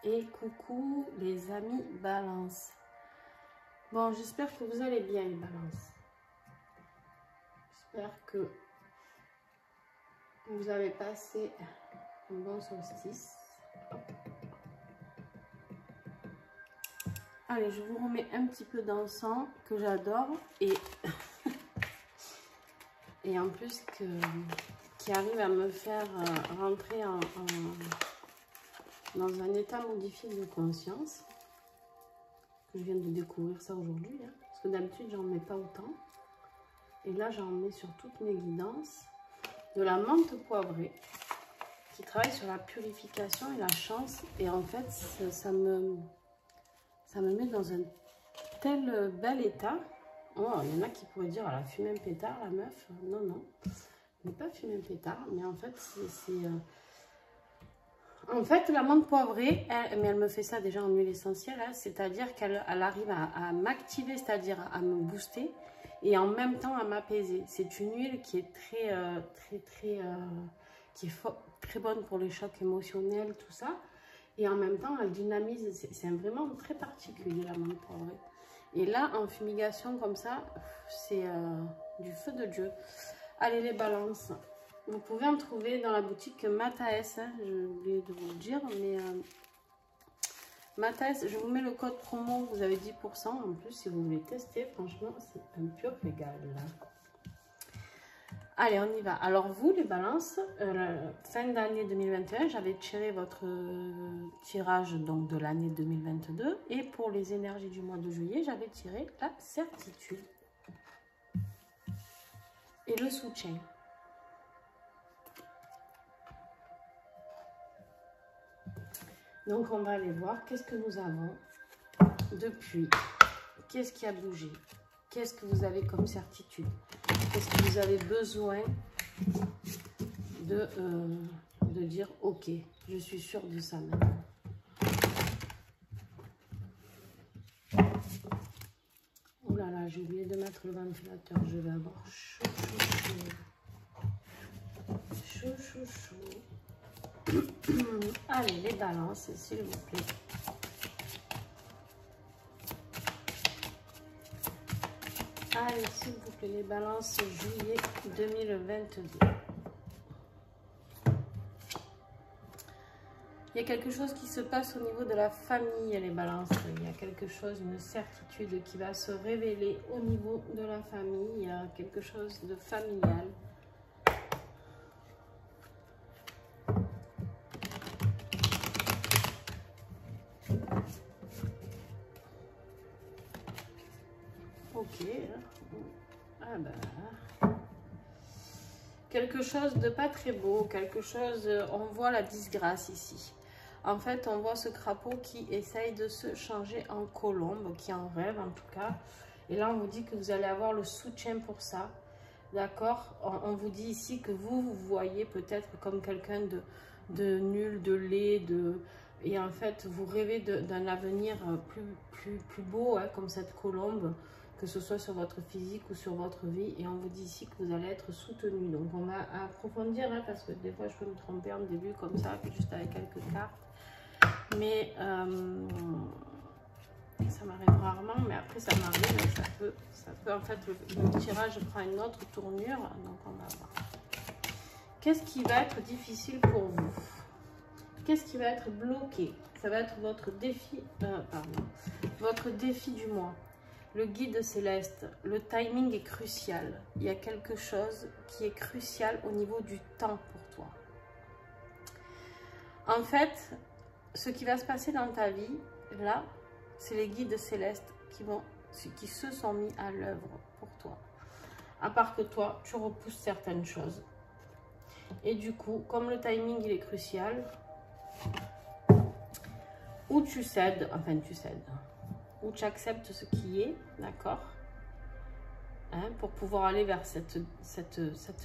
Et coucou les amis Balance. Bon, j'espère que vous allez bien les Balances. J'espère que vous avez passé un bon solstice. Allez, je vous remets un petit peu d'encens que j'adore et en plus qui arrive à me faire rentrer dans un état modifié de conscience. Je viens de découvrir ça aujourd'hui, hein, parce que d'habitude j'en mets pas autant. Et là j'en mets sur toutes mes guidances. De la menthe poivrée qui travaille sur la purification et la chance. Et en fait ça me met dans un tel bel état. Oh, il y en a qui pourraient dire, elle a fumé un pétard la meuf. Non, non, je n'ai pas fumé un pétard, mais en fait en fait, la menthe poivrée, mais elle me fait ça déjà en huile essentielle, hein, c'est-à-dire qu'elle arrive à m'activer, c'est-à-dire à me booster et en même temps à m'apaiser. C'est une huile qui est très bonne pour les chocs émotionnels, tout ça. Et en même temps, elle dynamise. C'est vraiment très particulier la menthe poivrée. Et là, en fumigation comme ça, c'est du feu de Dieu. Allez les balances. Vous pouvez en trouver dans la boutique Mataes, hein, j'ai oublié de vous le dire, mais Mataes, je vous mets le code promo, vous avez 10% en plus si vous voulez tester, franchement c'est un pur régal là. Allez, on y va. Alors vous les balances, fin d'année 2021, j'avais tiré votre tirage donc de l'année 2022 et pour les énergies du mois de juillet, j'avais tiré la certitude et le soutien. Donc, on va aller voir qu'est-ce que nous avons depuis. Qu'est-ce qui a bougé? Qu'est-ce que vous avez comme certitude? Qu'est-ce que vous avez besoin de dire, ok, je suis sûre de ça maintenant. Oh là là, j'ai oublié de mettre le ventilateur. Je vais avoir chaud, chaud, chaud. Chaud, chaud, chaud. Allez, les balances, s'il vous plaît. Allez, s'il vous plaît, les balances, juillet 2022. Il y a quelque chose qui se passe au niveau de la famille, les balances. Il y a quelque chose, une certitude qui va se révéler au niveau de la famille. Il y a quelque chose de familial. Ok, ah ben, quelque chose de pas très beau, quelque chose, on voit la disgrâce ici. En fait, on voit ce crapaud qui essaye de se changer en colombe, qui en rêve en tout cas. Et là, on vous dit que vous allez avoir le soutien pour ça, d'accord? On vous dit ici que vous voyez peut-être comme quelqu'un de nul, de laid, et en fait, vous rêvez d'un avenir plus beau, hein, comme cette colombe, que ce soit sur votre physique ou sur votre vie. Et on vous dit ici que vous allez être soutenu. Donc, on va approfondir, hein, parce que des fois, je peux me tromper en début comme ça, juste avec quelques cartes. Mais ça m'arrive rarement, mais après, ça m'arrive. Ça peut, en fait, le tirage prend une autre tournure. Donc, on va voir. Qu'est-ce qui va être difficile pour vous? Qu'est-ce qui va être bloqué? Ça va être votre défi, votre défi du mois. Le guide céleste, le timing est crucial. Il y a quelque chose qui est crucial au niveau du temps pour toi. En fait, ce qui va se passer dans ta vie, là, c'est les guides célestes qui se sont mis à l'œuvre pour toi. À part que toi, tu repousses certaines choses. Et du coup, comme le timing il est crucial, ou tu cèdes, enfin tu cèdes, ou tu acceptes ce qui est, d'accord, hein, pour pouvoir aller vers cette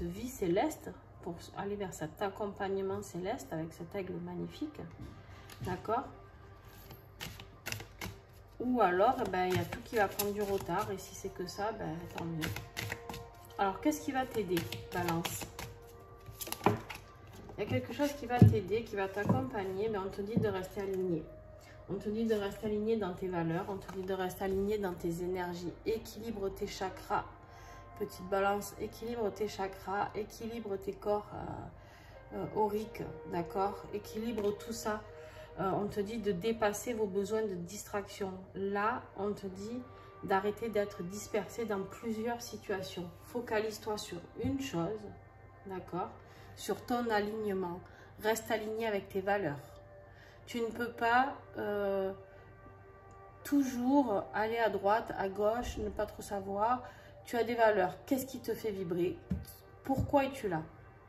vie céleste, pour aller vers cet accompagnement céleste avec cet aigle magnifique, d'accord. Ou alors, ben, il y a tout qui va prendre du retard, et si c'est que ça, ben, tant mieux. Alors, qu'est-ce qui va t'aider, Balance? Il y a quelque chose qui va t'aider, qui va t'accompagner, mais on te dit de rester aligné. On te dit de rester aligné dans tes valeurs, on te dit de rester aligné dans tes énergies. Équilibre tes chakras. Petite balance, équilibre tes chakras, équilibre tes corps auriques, d'accord? Équilibre tout ça. On te dit de dépasser vos besoins de distraction. Là, on te dit d'arrêter d'être dispersé dans plusieurs situations. Focalise-toi sur une chose, d'accord? Sur ton alignement. Reste aligné avec tes valeurs. Tu ne peux pas toujours aller à droite, à gauche, ne pas trop savoir. Tu as des valeurs. Qu'est-ce qui te fait vibrer? Pourquoi es-tu là?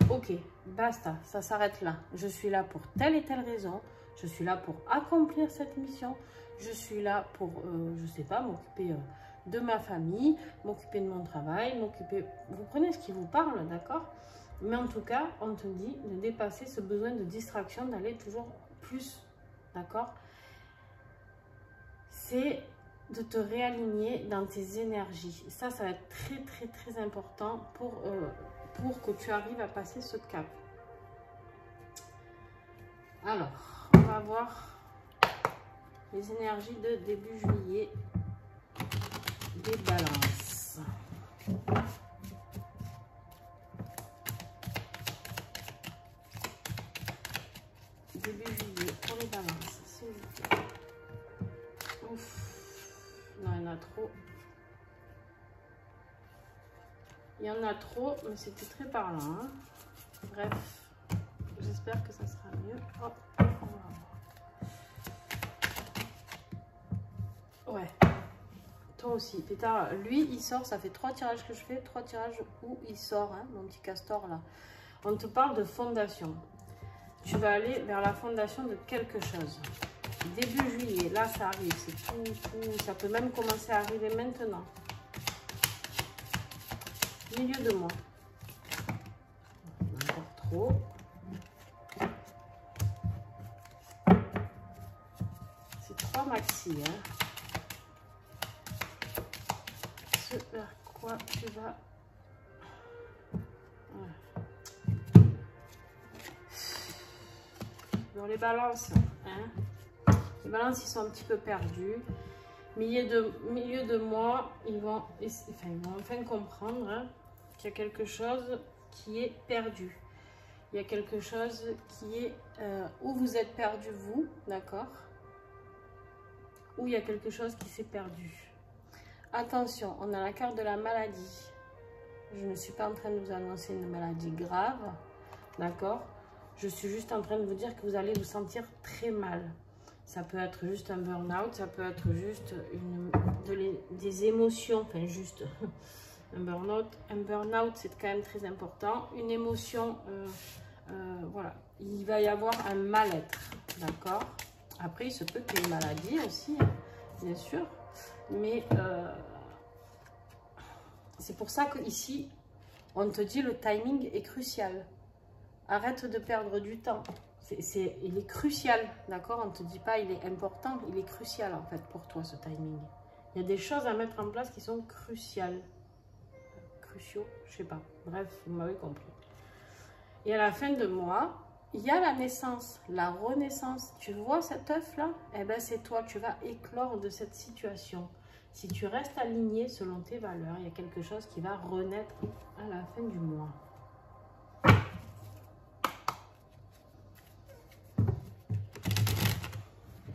Ok, basta, ça s'arrête là. Je suis là pour telle et telle raison. Je suis là pour accomplir cette mission. Je suis là pour, je ne sais pas, m'occuper de ma famille, m'occuper de mon travail, m'occuper... Vous prenez ce qui vous parle, d'accord? Mais en tout cas, on te dit de dépasser ce besoin de distraction, d'aller toujours plus, d'accord? C'est de te réaligner dans tes énergies. Ça va être très, très, très important pour que tu arrives à passer ce cap. Alors, on va voir les énergies de début juillet des balances. Début juillet pour les balances, s'il vous plaît. Ouf, non, il y en a trop. Il y en a trop, mais c'était très parlant. Hein. Bref, j'espère que ça sera mieux. Hop, on va voir. Ouais, toi aussi. Pétard, lui, il sort, ça fait 3 tirages que je fais, 3 tirages où il sort, hein, mon petit castor là. On te parle de fondation. Tu vas aller vers la fondation de quelque chose. Début juillet, là ça arrive, c'est tout, ça peut même commencer à arriver maintenant. Milieu de mois. Encore trop. C'est 3 maxi. Hein. Ce vers quoi tu vas... Ouais. Dans les balances, hein. Les balances, ils sont un petit peu perdus. Milieu de mois, ils vont enfin comprendre hein, qu'il y a quelque chose qui est perdu. Il y a quelque chose qui est où vous êtes perdu, vous, d'accord? Où il y a quelque chose qui s'est perdu. Attention, on a la carte de la maladie. Je ne suis pas en train de vous annoncer une maladie grave, d'accord? Je suis juste en train de vous dire que vous allez vous sentir très mal. Ça peut être juste un burn-out, ça peut être juste des émotions, enfin juste un burn-out. Un burn-out, c'est quand même très important. Une émotion, voilà, il va y avoir un mal-être, d'accord? Après, il se peut qu'il y ait une maladie aussi, hein, bien sûr. Mais c'est pour ça qu'ici, on te dit le timing est crucial. Arrête de perdre du temps. Il est crucial, d'accord? On ne te dit pas il est important, il est crucial en fait pour toi ce timing. Il y a des choses à mettre en place qui sont cruciales. Cruciaux, je sais pas. Bref, vous m'avez compris. Et à la fin de mois, il y a la naissance, la renaissance. Tu vois cet œuf là? Eh bien c'est toi, tu vas éclore de cette situation. Si tu restes aligné selon tes valeurs, il y a quelque chose qui va renaître à la fin du mois.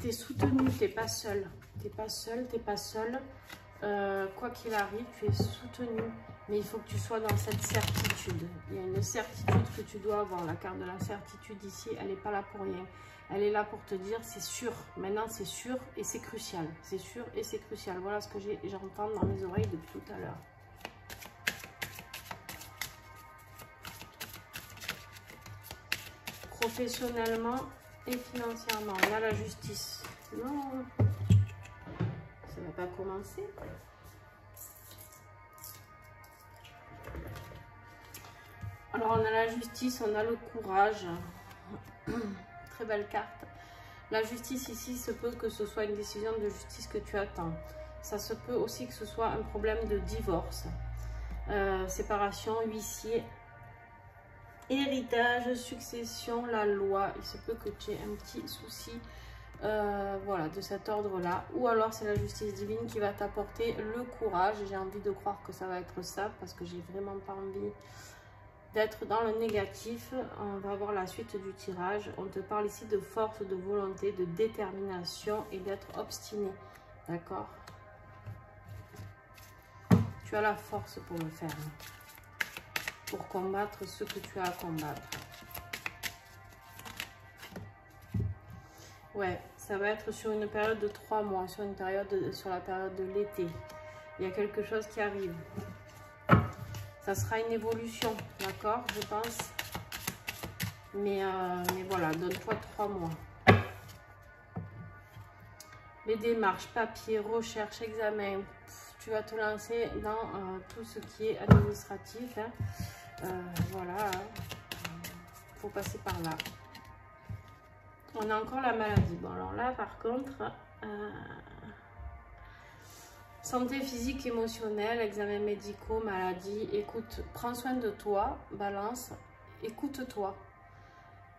Tu es soutenu, tu n'es pas seul. Tu n'es pas seul, tu n'es pas seul. Quoi qu'il arrive, tu es soutenu. Mais il faut que tu sois dans cette certitude. Il y a une certitude que tu dois avoir. La carte de la certitude ici, elle n'est pas là pour rien. Elle est là pour te dire, c'est sûr. Maintenant, c'est sûr et c'est crucial. C'est sûr et c'est crucial. Voilà ce que j'entends dans mes oreilles depuis tout à l'heure. Professionnellement et financièrement. Là, la justice. Non, ça ne va pas commencer. Alors, on a la justice, on a le courage. Très belle carte. La justice ici, se peut que ce soit une décision de justice que tu attends. Ça se peut aussi que ce soit un problème de divorce, séparation, huissier, héritage, succession, la loi. Il se peut que tu aies un petit souci voilà, de cet ordre-là. Ou alors c'est la justice divine qui va t'apporter le courage. J'ai envie de croire que ça va être ça, parce que j'ai vraiment pas envie d'être dans le négatif. On va voir la suite du tirage. On te parle ici de force, de volonté, de détermination et d'être obstiné. D'accord? Tu as la force pour le faire. Pour combattre ce que tu as à combattre. Ouais, ça va être sur une période de 3 mois, sur la période de l'été. Il y a quelque chose qui arrive. Ça sera une évolution, d'accord, je pense. Mais voilà, donne-toi 3 mois. Les démarches, papier, recherche, examen. Tu vas te lancer dans tout ce qui est administratif. Hein. Voilà. Faut passer par là. On a encore la maladie. Bon, alors là, par contre, santé physique, émotionnelle, examens médicaux, maladie. Écoute, prends soin de toi, balance, écoute-toi.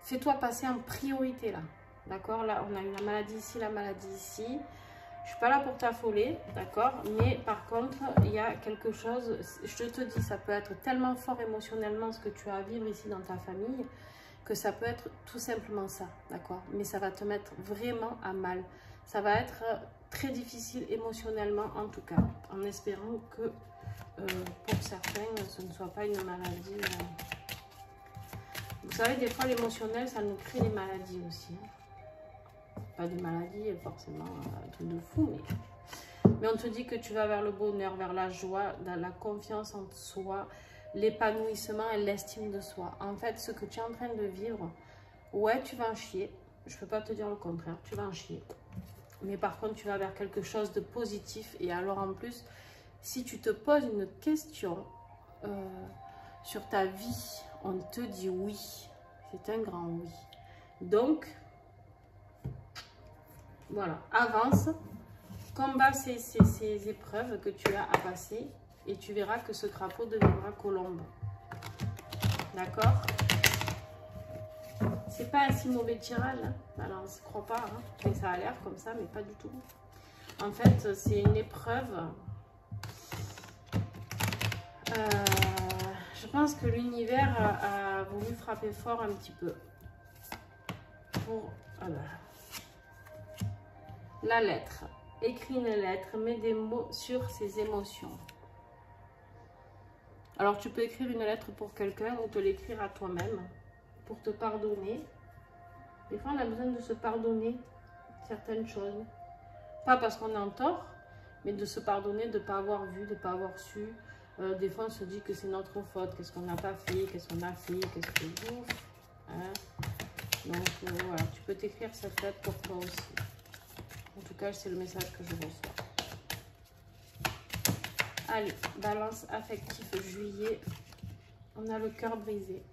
Fais-toi passer en priorité là. D'accord? Là, on a eu la maladie ici, la maladie ici. Je suis pas là pour t'affoler, d'accord? Mais par contre, il y a quelque chose, je te dis, ça peut être tellement fort émotionnellement ce que tu as à vivre ici dans ta famille, que ça peut être tout simplement ça, d'accord? Mais ça va te mettre vraiment à mal. Ça va être très difficile émotionnellement en tout cas, en espérant que pour certains, ce ne soit pas une maladie. Vous savez, des fois, l'émotionnel, ça nous crée des maladies aussi. Pas des maladies, forcément, un truc de fou, mais on te dit que tu vas vers le bonheur, vers la joie, dans la confiance en soi, l'épanouissement et l'estime de soi. En fait, ce que tu es en train de vivre, ouais, tu vas en chier. Je ne peux pas te dire le contraire, tu vas en chier. Mais par contre, tu vas vers quelque chose de positif. Et alors, en plus, si tu te poses une question sur ta vie, on te dit oui. C'est un grand oui. Donc, voilà, avance, combat ces épreuves que tu as à passer et tu verras que ce crapaud deviendra colombe. D'accord? C'est pas un si mauvais tirage, hein. Alors on ne se croit pas, hein. Mais ça a l'air comme ça, mais pas du tout. En fait, c'est une épreuve. Je pense que l'univers a voulu frapper fort un petit peu. Pour la lettre. Écris une lettre, mets des mots sur ses émotions. Alors tu peux écrire une lettre pour quelqu'un ou te l'écrire à toi-même pour te pardonner. Des fois on a besoin de se pardonner certaines choses. Pas parce qu'on est en tort, mais de se pardonner de ne pas avoir vu, de ne pas avoir su. Des fois on se dit que c'est notre faute, qu'est-ce qu'on n'a pas fait, qu'est-ce qu'on a fait, qu'est-ce que ouf. Hein? Donc voilà, tu peux t'écrire cette lettre pour toi aussi. En tout cas, c'est le message que je reçois. Allez, balance affectif juillet. On a le cœur brisé.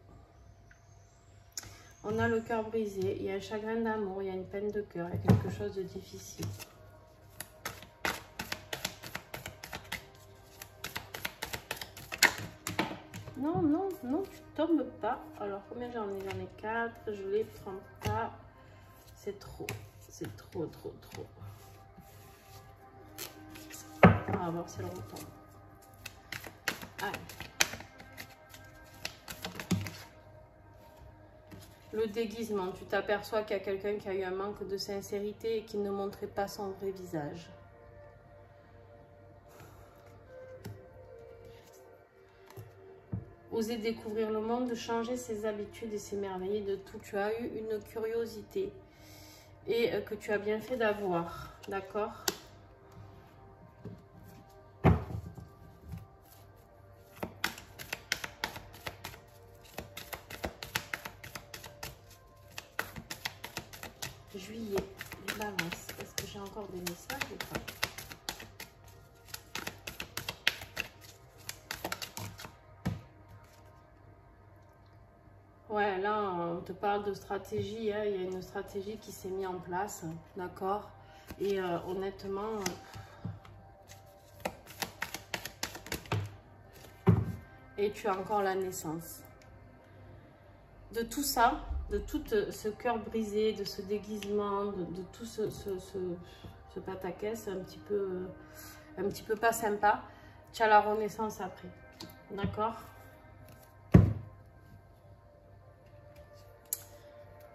On a le cœur brisé. Il y a un chagrin d'amour, il y a une peine de cœur, il y a quelque chose de difficile. Non, non, non, tu tombes pas. Alors, combien j'en ai? J'en ai 4. Je les prends pas. C'est trop. C'est trop, trop, trop. On va voir si elle retombe. Allez. Le déguisement. Tu t'aperçois qu'il y a quelqu'un qui a eu un manque de sincérité et qui ne montrait pas son vrai visage. Oser découvrir le monde, changer ses habitudes et s'émerveiller de tout. Tu as eu une curiosité et que tu as bien fait d'avoir, d'accord? Juillet, les balances. Est-ce que j'ai encore des messages ou pas? Ouais, là, on te parle de stratégie. Hein. Il y a une stratégie qui s'est mise en place, d'accord? Et honnêtement, et tu as encore la naissance. De tout ça, de tout ce cœur brisé, de ce déguisement, de tout ce pataquès un petit peu pas sympa. Tu as la renaissance après, d'accord?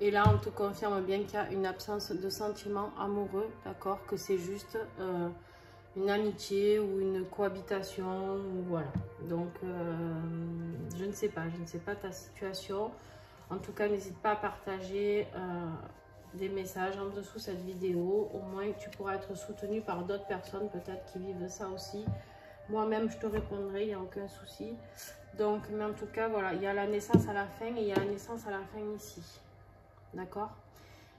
Et là, on te confirme bien qu'il y a une absence de sentiments amoureux, d'accord? Que c'est juste une amitié ou une cohabitation, voilà. Donc, je ne sais pas ta situation. En tout cas, n'hésite pas à partager des messages en dessous cette vidéo. Au moins, tu pourras être soutenu par d'autres personnes, peut-être qui vivent ça aussi. Moi-même, je te répondrai, il n'y a aucun souci. Donc, mais en tout cas, voilà, il y a la naissance à la fin et il y a la naissance à la fin ici. D'accord?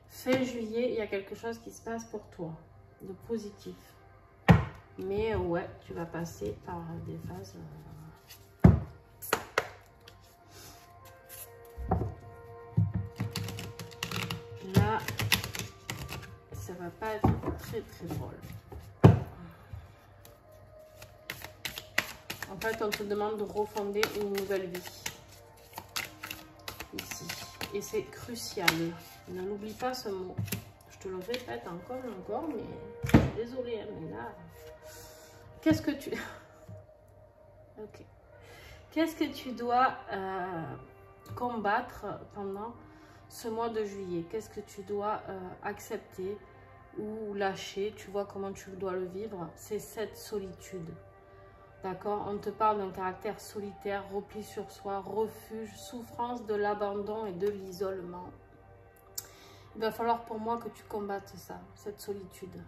Fin juillet, il y a quelque chose qui se passe pour toi, de positif. Mais ouais, tu vas passer par des phases... Là, ça va pas être très drôle. En fait, on te demande de refonder une nouvelle vie. Ici. Et c'est crucial. Ne l'oublie pas ce mot. Je te le répète encore, mais je suis désolée, hein, mais là... Qu'est-ce que tu... Ok. Qu'est-ce que tu dois combattre pendant ce mois de juillet? Qu'est-ce que tu dois accepter ou lâcher? Tu vois comment tu dois le vivre? C'est cette solitude. D'accord? On te parle d'un caractère solitaire, repli sur soi, refuge, souffrance de l'abandon et de l'isolement. Il va falloir pour moi que tu combattes ça, cette solitude.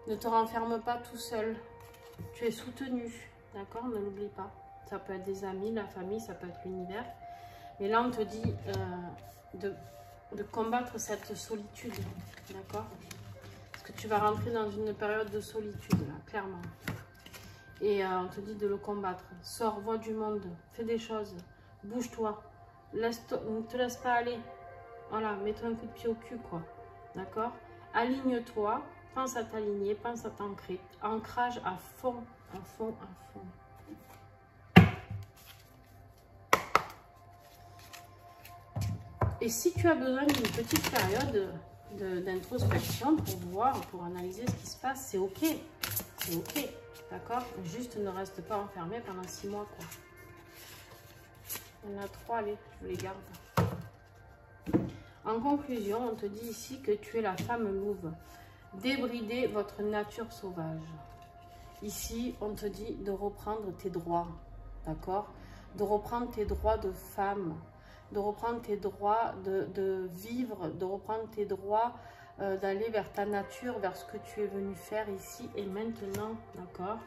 Ne te renferme pas tout seul. Tu es soutenu. D'accord? Ne l'oublie pas. Ça peut être des amis, la famille, ça peut être l'univers. Mais là, on te dit de combattre cette solitude. D'accord? Parce que tu vas rentrer dans une période de solitude, là, clairement. Et on te dit de le combattre. Sors, vois du monde, fais des choses, bouge-toi. Ne te laisse pas aller. Voilà, mets-toi un coup de pied au cul, quoi. D'accord? Aligne-toi, pense à t'aligner, pense à t'ancrer. Ancrage à fond, à fond, à fond. Et si tu as besoin d'une petite période d'introspection pour voir, pour analyser ce qui se passe, c'est ok. C'est ok. D'accord? Juste ne reste pas enfermé pendant 6 mois, quoi. Il y en a 3, allez, je les garde. En conclusion, on te dit ici que tu es la femme louve. Débridez votre nature sauvage. Ici, on te dit de reprendre tes droits. D'accord? De reprendre tes droits de femme. De reprendre tes droits de vivre. De reprendre tes droits d'aller vers ta nature, vers ce que tu es venu faire ici et maintenant, d'accord?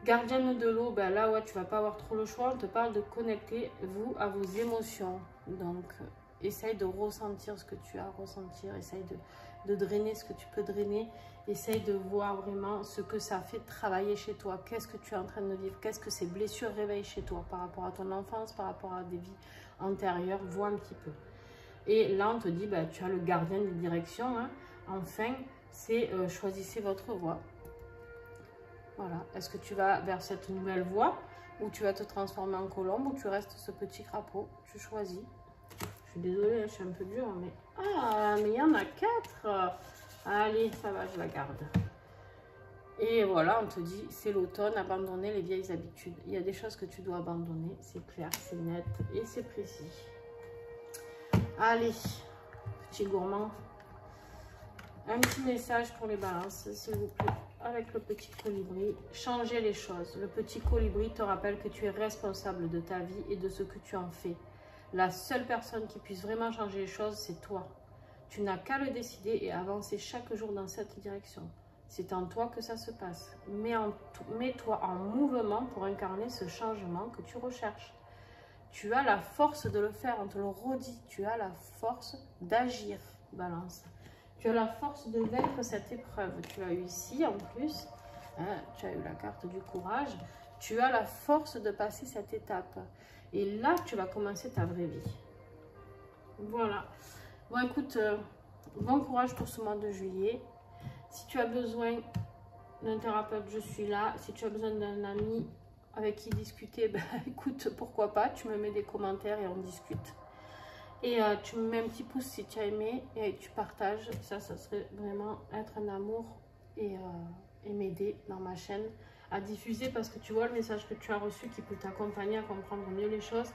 Gardienne de l'eau, ben là, ouais, tu vas pas avoir trop le choix. On te parle de connecter, vous, à vos émotions. Donc, essaye de ressentir ce que tu as à ressentir. Essaye de drainer ce que tu peux drainer. Essaye de voir vraiment ce que ça fait travailler chez toi. Qu'est-ce que tu es en train de vivre? Qu'est-ce que ces blessures réveillent chez toi par rapport à ton enfance, par rapport à des vies antérieures? Vois un petit peu. Et là, on te dit, bah, tu as le gardien des directions. Hein. Enfin, c'est choisissez votre voie. Voilà. Est-ce que tu vas vers cette nouvelle voie ou tu vas te transformer en colombe ou tu restes ce petit crapaud? Tu choisis. Je suis désolée, je suis un peu dure, mais... Ah, mais il y en a 4. Allez, ça va, je la garde. Et voilà, on te dit, c'est l'automne, abandonner les vieilles habitudes. Il y a des choses que tu dois abandonner, c'est clair, c'est net et c'est précis. Allez, petit gourmand, un petit message pour les balances, s'il vous plaît, avec le petit colibri. Changez les choses. Le petit colibri te rappelle que tu es responsable de ta vie et de ce que tu en fais. La seule personne qui puisse vraiment changer les choses, c'est toi. Tu n'as qu'à le décider et avancer chaque jour dans cette direction. C'est en toi que ça se passe. Mets-toi en mouvement pour incarner ce changement que tu recherches. Tu as la force de le faire, on te le redit. Tu as la force d'agir, balance. Tu as la force de vaincre cette épreuve. Tu as eu ici en plus, hein, tu as eu la carte du courage. Tu as la force de passer cette étape. Et là, tu vas commencer ta vraie vie. Voilà. Bon, écoute, bon courage pour ce mois de juillet. Si tu as besoin d'un thérapeute, je suis là. Si tu as besoin d'un ami, avec qui discuter, ben, écoute, pourquoi pas, tu me mets des commentaires et on discute. Et tu me mets un petit pouce si tu as aimé et tu partages. Ça serait vraiment être un amour et m'aider dans ma chaîne à diffuser, parce que tu vois le message que tu as reçu qui peut t'accompagner à comprendre mieux les choses.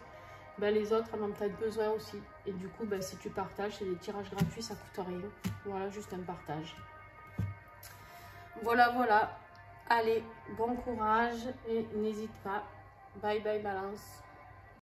Ben, les autres en ont peut-être besoin aussi. Et du coup, ben, si tu partages, c'est des tirages gratuits, ça coûte rien. Voilà, juste un partage. Voilà, voilà. Allez, bon courage et n'hésite pas. Bye bye Balance.